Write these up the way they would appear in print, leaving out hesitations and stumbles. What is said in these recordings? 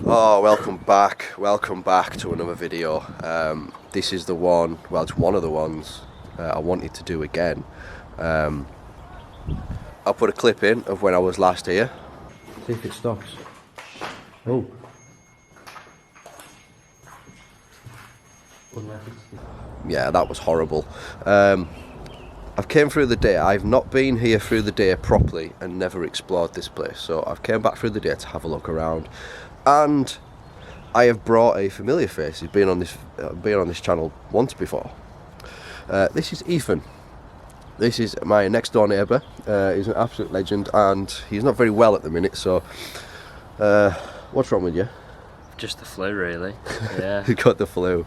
Oh, welcome back to another video. This is the one, well, it's one of the ones I wanted to do again. I'll put a clip in of when I was last here. See if it stops. Oh. Yeah, that was horrible. I've came through the day. I've not been here through the day properly and never explored this place. So I've came back through the day to have a look around. And I have brought a familiar face. He's been on this channel once before. This is Ethan. This is my next door neighbour. He's an absolute legend, and he's not very well at the minute. So, what's wrong with you? Just the flu, really. Yeah. You got the flu.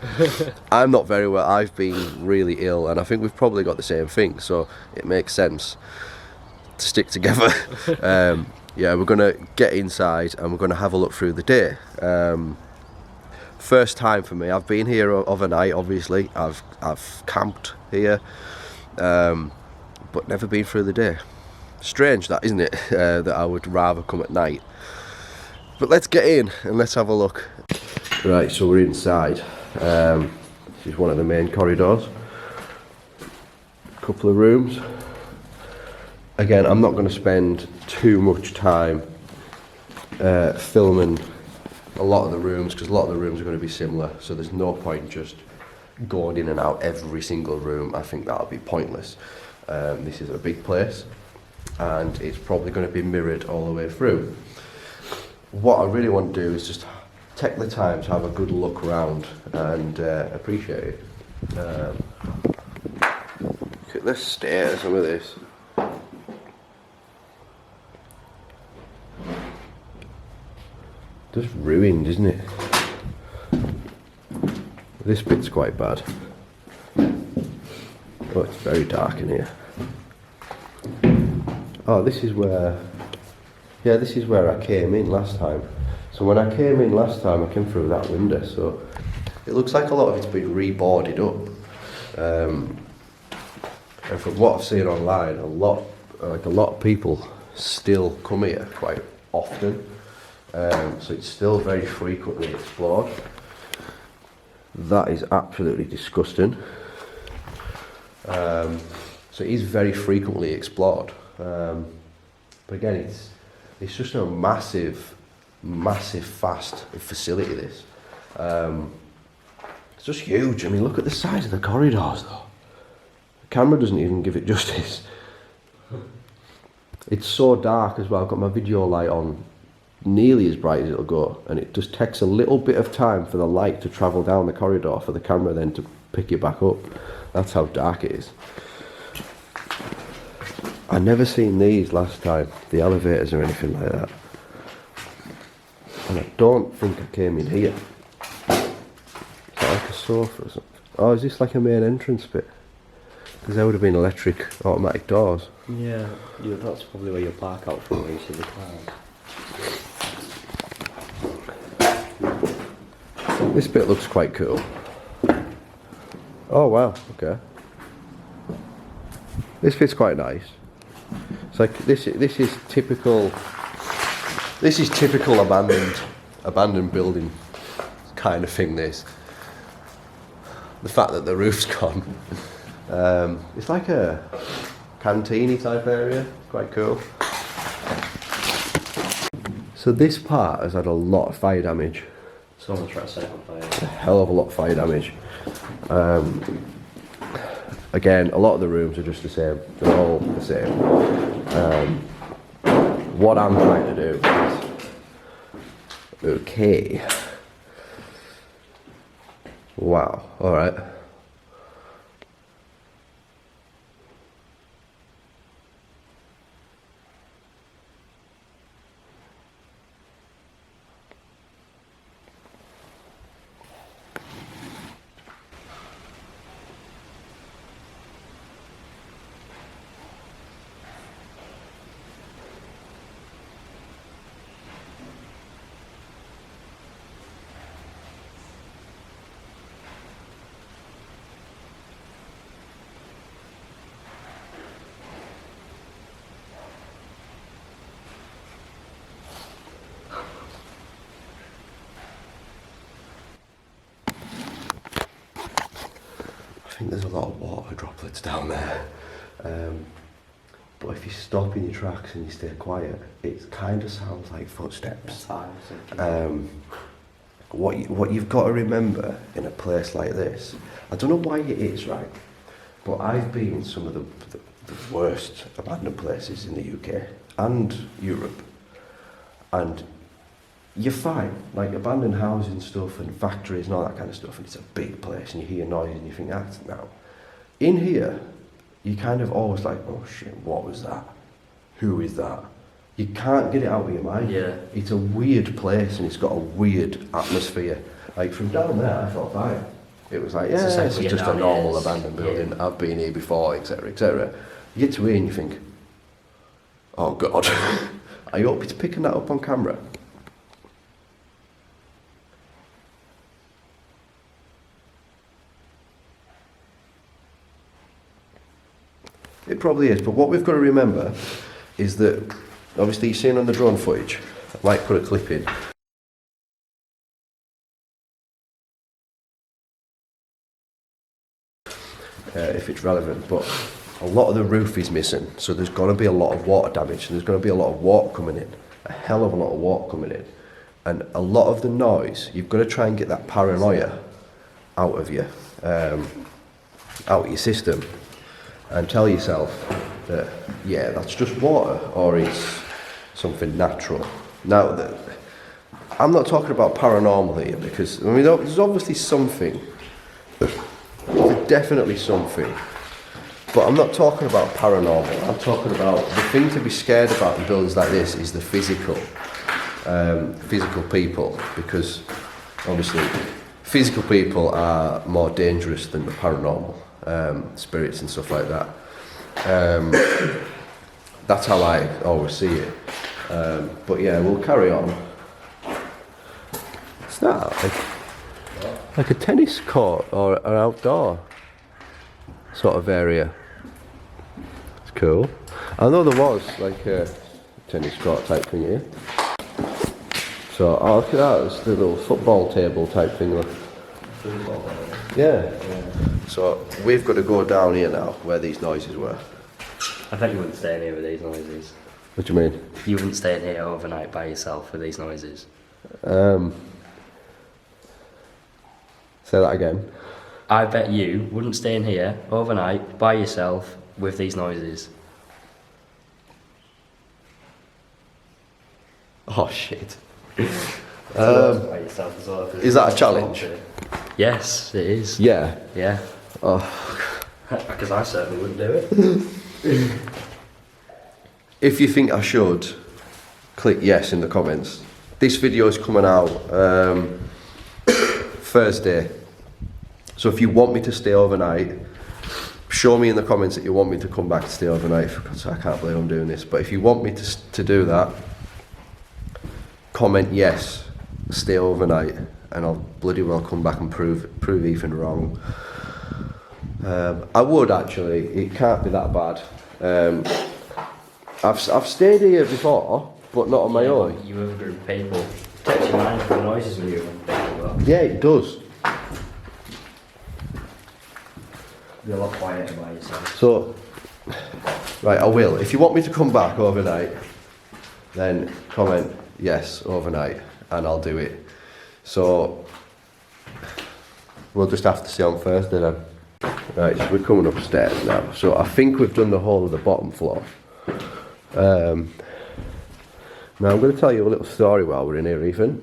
I'm not very well. I've been really ill, and I think we've probably got the same thing. So it makes sense to stick together. Yeah, we're gonna get inside and we're gonna have a look through the day. First time for me. I've been here overnight. Obviously, I've camped here, but never been through the day. Strange, that, isn't it? That I would rather come at night. But let's get in and let's have a look. Right, so we're inside. This is one of the main corridors. A couple of rooms. Again, I'm not going to spend too much time filming a lot of the rooms, because a lot of the rooms are going to be similar, so there's no point just going in and out every single room. I think that'll be pointless. This is a big place, and it's probably going to be mirrored all the way through. What I really want to do is just take the time to have a good look around and appreciate it. Look at the stairs, some of this. Just ruined, isn't it? This bit's quite bad. Oh, it's very dark in here. Oh, this is where... Yeah, this is where I came in last time. So when I came in last time, I came through that window, so... It looks like a lot of it's been reboarded up. And from what I've seen online, a lot of people still come here quite often. So it's still very frequently explored. That is absolutely disgusting. So it is very frequently explored. But again, it's just a massive fast facility, this. It's just huge. I mean, look at the size of the corridors though. The camera doesn't even give it justice. It's so dark as well. I've got my video light on nearly as bright as it'll go, and it just takes a little bit of time for the light to travel down the corridor for the camera then to pick it back up. That's how dark it is. I never seen these last time, the elevators or anything like that, and I don't think I came in here. Is that like a sofa or something? Oh, is this like a main entrance bit? Because there would have been electric automatic doors. Yeah, that's probably where you park out from, where you see the cars. This bit looks quite cool. Oh wow, okay. This bit's quite nice. It's like this is typical abandoned building kind of thing, this. The fact that the roof's gone. It's like a canteen-y type area, quite cool. So this part has had a lot of fire damage. Someone's trying to set it on fire. A hell of a lot of fire damage. Again, a lot of the rooms are just the same. They're all the same. What I'm trying to do is... Okay. Wow, alright. think there's a lot of water droplets down there. But if you stop in your tracks and you stay quiet, it kind of sounds like footsteps. What you've got to remember in a place like this, I don't know why it is, right? But I've been in some of the worst abandoned places in the UK and Europe, and you're fine, like abandoned houses and stuff and factories and all that kind of stuff, and it's a big place and you hear noise and you think that's now. In here, you kind of always like, oh shit, what was that? Who is that? You can't get it out of your mind. Yeah. It's a weird place and it's got a weird atmosphere. Like from down there, I felt fine. It was like, yeah, this is just a normal abandoned building. Yeah. I've been here before, etc., etc. You get to here and you think, oh God. I hope it's picking that up on camera. It probably is, but what we've got to remember is that, obviously you're seeing on the drone footage, I might put a clip in. If it's relevant, but a lot of the roof is missing, so there's going to be a lot of water damage, and there's going to be a lot of water coming in, a hell of a lot of water coming in, and a lot of the noise, you've got to try and get that paranoia out of you, out of your system, and tell yourself that, yeah, that's just water, or it's something natural. Now, I'm not talking about paranormal here, because, I mean, there's obviously something, there's definitely something, but I'm not talking about paranormal. I'm talking about, the thing to be scared about in buildings like this is the physical people, because obviously physical people are more dangerous than the paranormal, spirits and stuff like that. That's how I always see it. But yeah, we'll carry on. It's that like a tennis court or an outdoor sort of area. It's cool. I know there was like a tennis court type thing here. So, oh look at that, it's the little football table type thing. Look. Yeah. So we've got to go down here now, where these noises were. I bet you wouldn't stay in here with these noises. What do you mean? You wouldn't stay in here overnight by yourself with these noises. Say that again. I bet you wouldn't stay in here overnight by yourself with these noises. Oh shit. By yourself as well, is that a challenge? Yes, it is. Yeah. Yeah. Oh. Because I certainly wouldn't do it. If you think I should, click yes in the comments. This video is coming out Thursday. So if you want me to stay overnight, show me in the comments that you want me to come back to stay overnight, because I can't believe I'm doing this. But if you want me to do that, comment yes, stay overnight, and I'll bloody well come back and prove Ethan wrong. I would actually. It can't be that bad. I've stayed here before, but not on my own. You have a group of people. Takes your mind from the noises when you're with people. Yeah, it does. Be a lot quieter by yourself. So, right, I will. If you want me to come back overnight, then comment yes, overnight, and I'll do it. So, we'll just have to see on Thursday then. Right, so we're coming upstairs now. So I think we've done the whole of the bottom floor. Now I'm going to tell you a little story while we're in here, Ethan.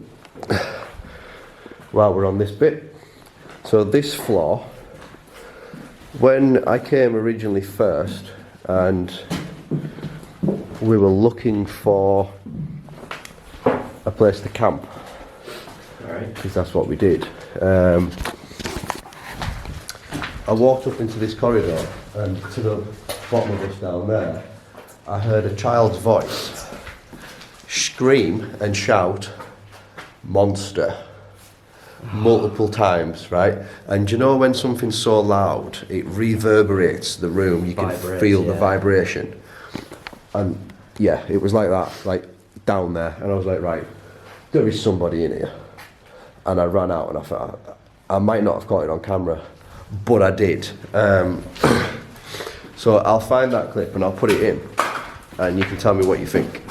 While we're on this bit. So this floor, when I came originally first, and we were looking for a place to camp, because that's what we did. I walked up into this corridor, and to the bottom of us down there, I heard a child's voice scream and shout, "Monster," multiple times, right? And you know when something's so loud, it reverberates the room, you can feel the vibration. And yeah, it was like that, like down there. And I was like, right, there is somebody in here. And I ran out and I thought, I might not have caught it on camera, but I did. So I'll find that clip and I'll put it in, and you can tell me what you think.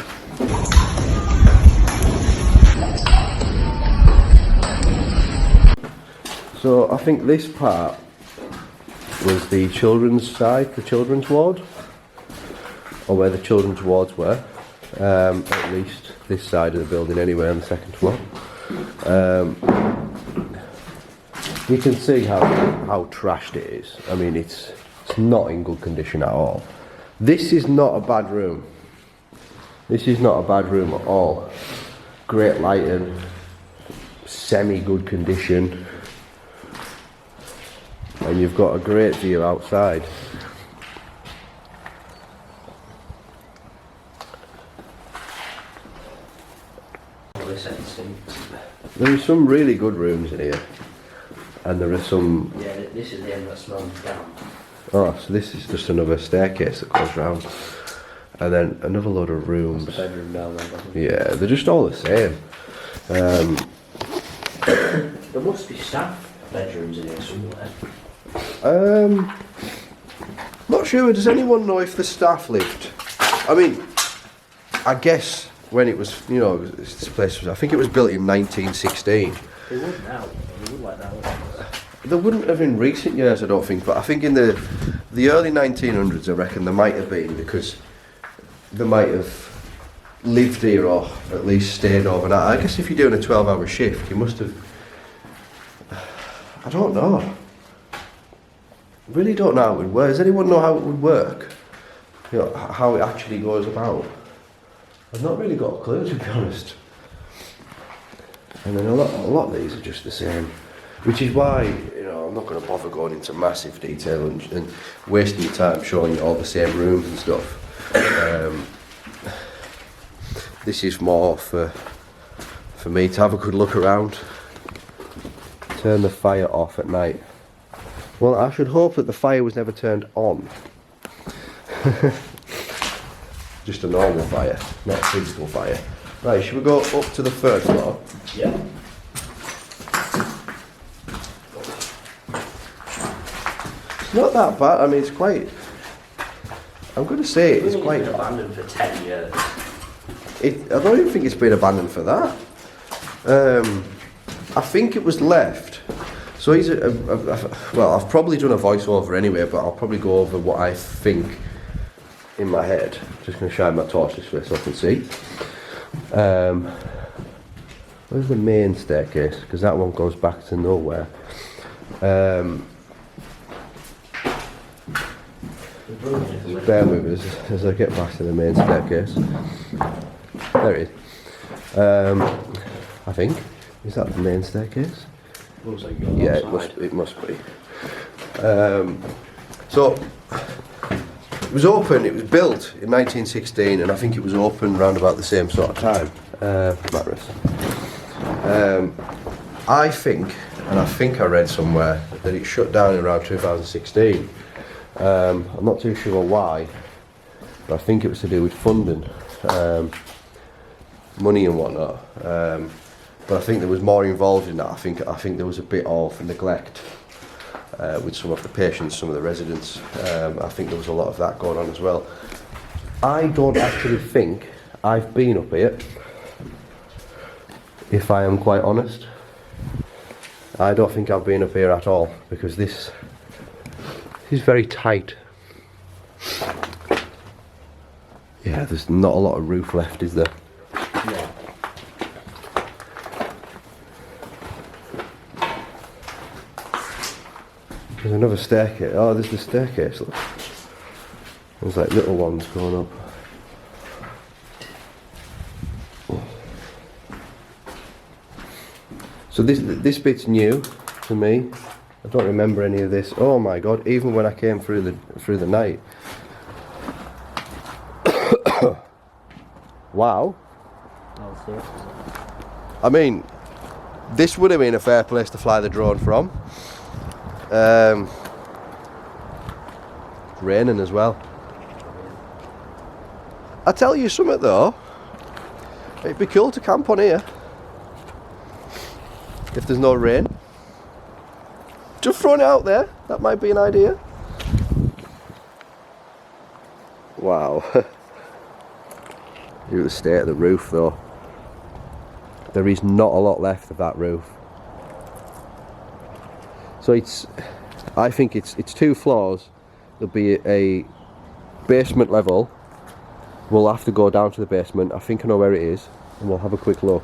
So I think this part was the children's side, the children's ward, or where the children's wards were, at least this side of the building anyway, on the second floor. You can see how trashed it is. I mean, it's not in good condition at all. This is not a bad room. This is not a bad room at all. Great lighting, semi-good condition, and you've got a great view outside. There are some really good rooms in here, and there are some... Yeah, this is the end that smells down. Oh, so this is just another staircase that goes round, and then another load of rooms. That's the bedroom down there. Yeah, they're just all the same. There must be staff bedrooms in here somewhere. Not sure. Does anyone know if the staff lived? I mean, I guess when it was, you know, this place was, I think it was built in 1916. They would now. They would like that. There wouldn't have in recent years, I don't think, but I think in the early 1900s, I reckon there might have been, because they might have lived here or at least stayed overnight. I guess if you're doing a 12-hour shift, you must have... I don't know. Really don't know how it would work. Does anyone know how it would work? You know, how it actually goes about? I've not really got a clue, to be honest. And then a lot of these are just the same, which is why, you know, I'm not going to bother going into massive detail and wasting your time showing you all the same rooms and stuff. This is more for me to have a good look around. Turn the fire off at night. Well, I should hope that the fire was never turned on. Just a normal fire, not a physical fire. Right, should we go up to the third floor? Yeah. It's not that bad. I mean, it's quite... I'm going to say it's quite... It's been abandoned for 10 years. I don't even think it's been abandoned for that. I think it was left. So he's well, I've probably done a voiceover anyway, but I'll probably go over what I think in my head. Just going to shine my torch this way so I can see. Where's the main staircase? Because that one goes back to nowhere. Bear with us as I get back to the main staircase. There it is. I think. Is that the main staircase? Looks like yeah, it must be. So it was open. It was built in 1916, and I think it was open around about the same sort of time. Mattress. I think, and I think I read somewhere that it shut down in around 2016. I'm not too sure why, but I think it was to do with funding, money and whatnot. But I think there was more involved in that. I think there was a bit of neglect with some of the patients, some of the residents. I think there was a lot of that going on as well. I don't actually think I've been up here, if I am quite honest. I don't think I've been up here at all, because this is very tight. Yeah, there's not a lot of roof left, is there? Yeah. There's another staircase. Oh, there's the staircase. Look. There's like little ones going up. So this bit's new to me. I don't remember any of this. Oh my god! Even when I came through the night. Wow. I mean, this would have been a fair place to fly the drone from. Raining as well. I tell you something though, it'd be cool to camp on here if there's no rain. Just throwing it out there. That might be an idea. Wow. Look at the state of the roof though. There is not a lot left of that roof. So I think it's 2 floors. There'll be a basement level. We'll have to go down to the basement. I think I know where it is, and we'll have a quick look.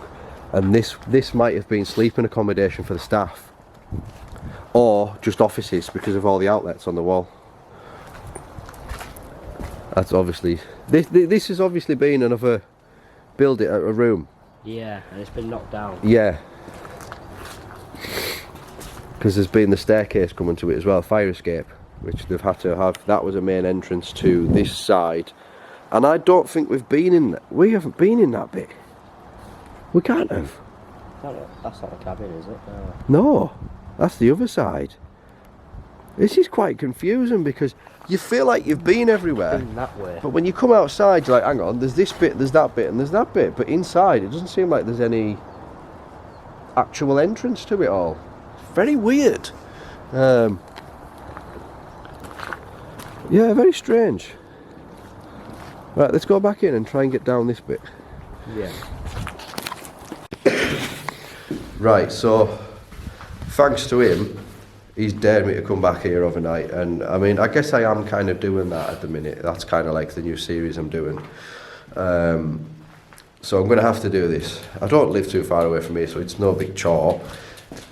And this might have been sleeping accommodation for the staff, or just offices because of all the outlets on the wall. That's obviously this has obviously been another build it a room. Yeah, and it's been knocked down. Yeah, because there's been the staircase coming to it as well, fire escape, which they've had to have. That was a main entrance to this side, and I don't think we've been in. We haven't been in that bit. We can't have. That's not a cabin, is it? No, that's the other side. This is quite confusing because you feel like you've been everywhere. Been that way. But when you come outside, you're like, hang on, there's this bit, there's that bit, and there's that bit. But inside, it doesn't seem like there's any actual entrance to it all. It's very weird. Yeah, very strange. Right, let's go back in and try and get down this bit. Yeah. Right, so thanks to him, he's dared me to come back here overnight, and I mean, I guess I am kind of doing that at the minute. That's kind of like the new series I'm doing. So I'm going to have to do this. I don't live too far away from here, so it's no big chore.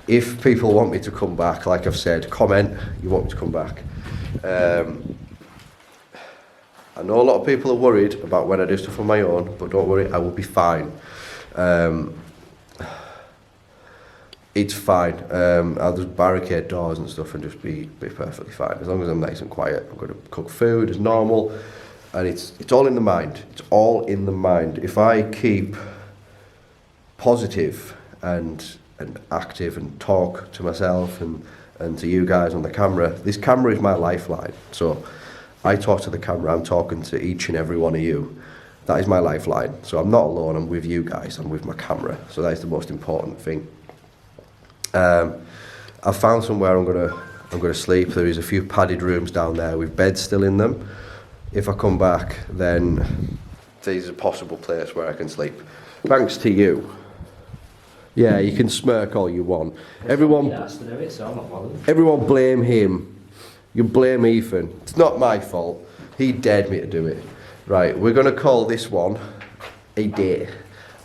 If people want me to come back, like I've said, comment you want me to come back. I know a lot of people are worried about when I do stuff on my own, but don't worry, I will be fine. It's fine. I'll just barricade doors and stuff and just be perfectly fine. As long as I'm nice and quiet. I'm going to cook food as normal, and it's all in the mind. It's all in the mind. If I keep positive and active and talk to myself and to you guys on the camera, this camera is my lifeline. So I talk to the camera. I'm talking to each and every one of you. That is my lifeline. So I'm not alone. I'm with you guys. I'm with my camera. So that is the most important thing. I've found somewhere I'm gonna sleep. There is a few padded rooms down there with beds still in them. If I come back, then there's a possible place where I can sleep. Thanks to you. Yeah, you can smirk all you want. Everyone blame him. You blame Ethan. It's not my fault. He dared me to do it. Right, we're gonna call this one a day.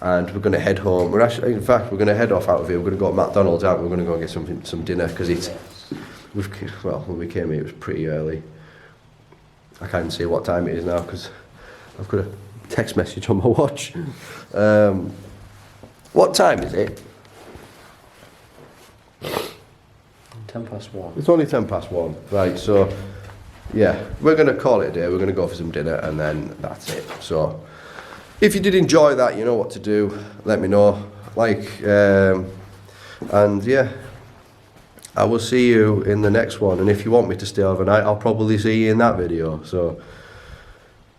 And we're going to head home. We're actually, in fact, we're going to head off out of here. We're going to go to McDonald's out. We're going to go and get some dinner because when we came here, it was pretty early. I can't even see what time it is now because I've got a text message on my watch. What time is it? 1:10. It's only 1:10. Right, so yeah, we're going to call it a day. We're going to go for some dinner and then that's it. So if you did enjoy that, you know what to do. Let me know. And yeah, I will see you in the next one. And if you want me to stay overnight, I'll probably see you in that video. So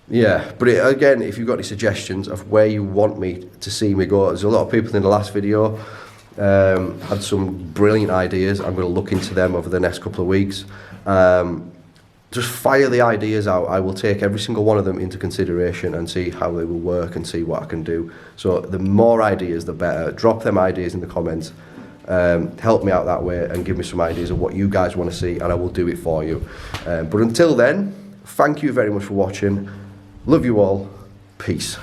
yeah, but again, if you've got any suggestions of where you want me to see me go, there's a lot of people in the last video had some brilliant ideas. I'm going to look into them over the next couple of weeks. Just fire the ideas out. I will take every single one of them into consideration and see how they will work and see what I can do. So the more ideas, the better. Drop them ideas in the comments. Help me out that way and give me some ideas of what you guys want to see, and I will do it for you. But until then, thank you very much for watching. Love you all. Peace.